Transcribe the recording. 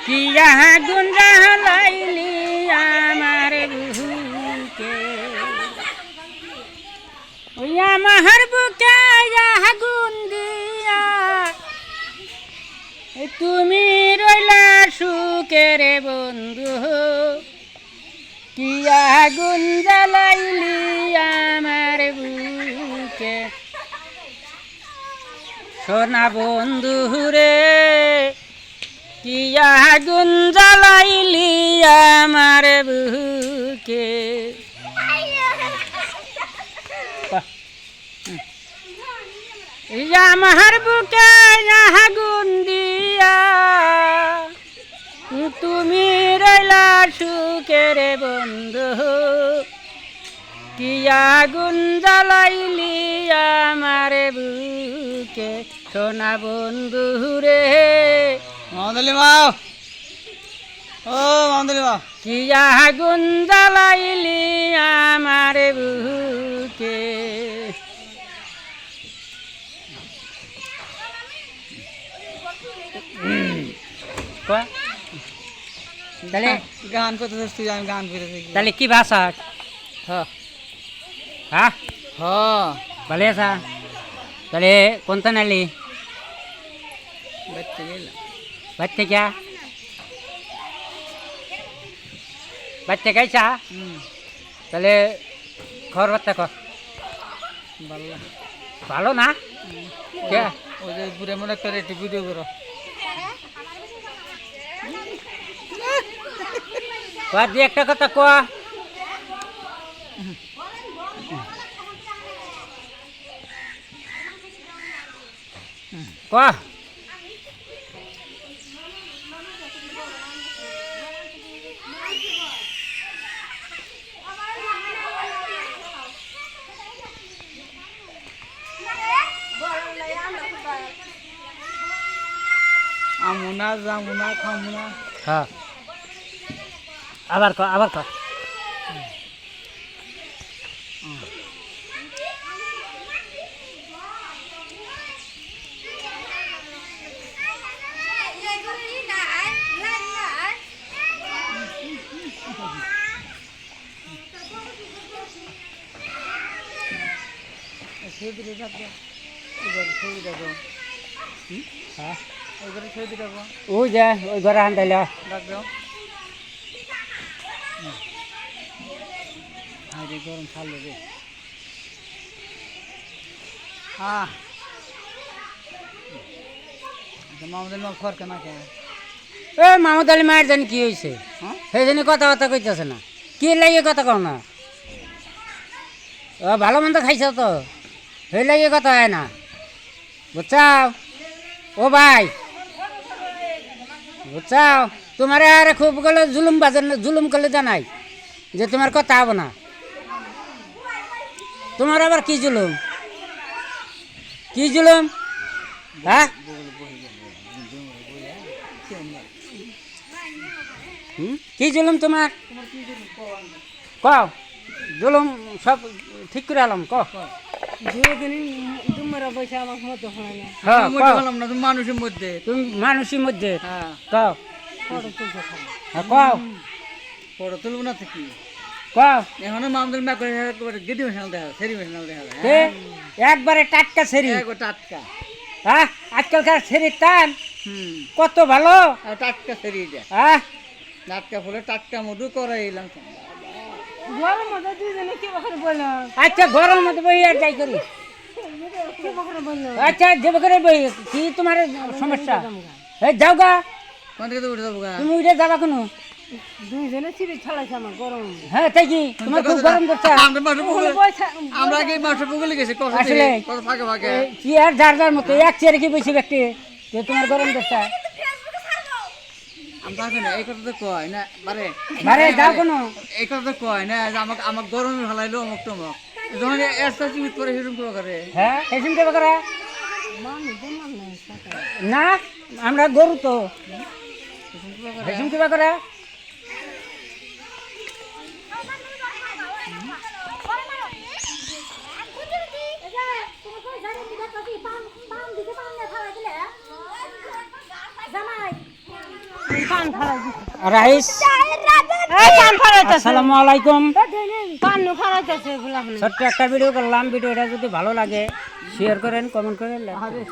কি আগুন জ্বালাইলি আমার বুকে ওই আমার বুকে আগুন দিয়া তুমি রইলা সুখের বন্ধু কি আগুন জ্বালাইলি আমার বুকে সোনা বন্ধু রে কি আগুন জ্বালাইলি আমার বুকে আমার বুকে আগুন দিয়া তুমি রইলা সুখের বন্ধু কি আগুন জ্বালাইলি আমার বুকে সোনা বন্ধু রে মামদলি মাও ও মামদলি মাও কি আগুন জ্বালাইলি আমার বুকে তাহলে গান করতে তুই আমি গান করে দেখি তাহলে কি ভাষা হ্যাঁ হ্যাঁ হ্যাঁ ভালো আছা তাহলে কোনটা নালি বাইতে গেলাম বাচ্চা কে বাচ্চা খাইছা তাহলে খবর বার্তা কর ভালো ভালো না কে ওই যে বুড়ে মনে করে একটু ভিডিও করো কর দিয়ে একটা কথা ক ক আমুনা জামুনা খামুনা হ্যাঁ আবার ক আবার ক ছবি দেখো এবার ছবি দেখো হ্যাঁ এবারে ছবি দেখো ওই যে ওই ঘরে আনতাইল রাখবে আরে গরম খালো রে হ্যাঁ মামদের মা খর কেনা কে এ মামদ আলী মায়ের জানি কি হয়েছে হ্যাঁ সেই জন্য কথাবার্তা কইতেছে না কি লাগিয়ে কথা কও না ও ভালো মন্দ খাইছ তো সেই লাগিয়ে কথা হয় না বুঝছাও ও ভাই বুঝছাও তোমার আর খুব গেলে জুলুম বাজে জুলুম করলে জানাই যে তোমার কথা হবো না তোমার আবার কি জুলুম হ্যাঁ কি জুলুম তোমার কও জুলুম সব ঠিক করে আলাম ক হ্যাঁ মানুষের মধ্যে তুমি মানুষের মধ্যে হ্যাঁ কও হ্যাঁ কও ফটো তুলবো না থেকে কও এখন মামদের মা করে গেদি মেশাল দেখা সেরি মেশাল দেখা কে একবারে টাটকা সেরি টাটকা হ্যাঁ আজকালকার সেরির টান কত ভালো আর টাটকা সেরি এটা হ্যাঁ টাটকা ফুলে টাটকা মধু করে এলাম আচ্ছা গরম মতো বই আর যাই করি আচ্ছা যাবে করে বই কি তোমার সমস্যা এই যাও গা কোন থেকে উঠে যাবো গা তুমি উঠে যাবা কোনো হ্যাঁ তাই কি তোমার খুব গরম করছে আমরা আগে মাসে পুকুলে গেছি আসলে কত ফাঁকে ফাঁকে কি আর যার যার মতো এক চেয়ারে কি বসে ব্যক্তি যে তোমার গরম করছে আমরা না এই কথা তো কয় না বারে বারে যাও কোনো এই কথা তো কয় না যে আমাকে আমার গরমে ভালাইলো অমুক টমক যখন এসটা চিমিত করে সেরকম করে হ্যাঁ এসিম দেবে করে না আমরা গরু তো এসিম দেবে করে কান ফাড়াই দিছে রাইস এই কান ফাড়াইতেছে আসসালামু আলাইকুম। কান ফাড়াইতেছে এগুলা ছোট্ট একটা ভিডিও করলাম, ভিডিওটা যদি ভালো লাগে শেয়ার করেন, কমেন্ট করেন, like করেন।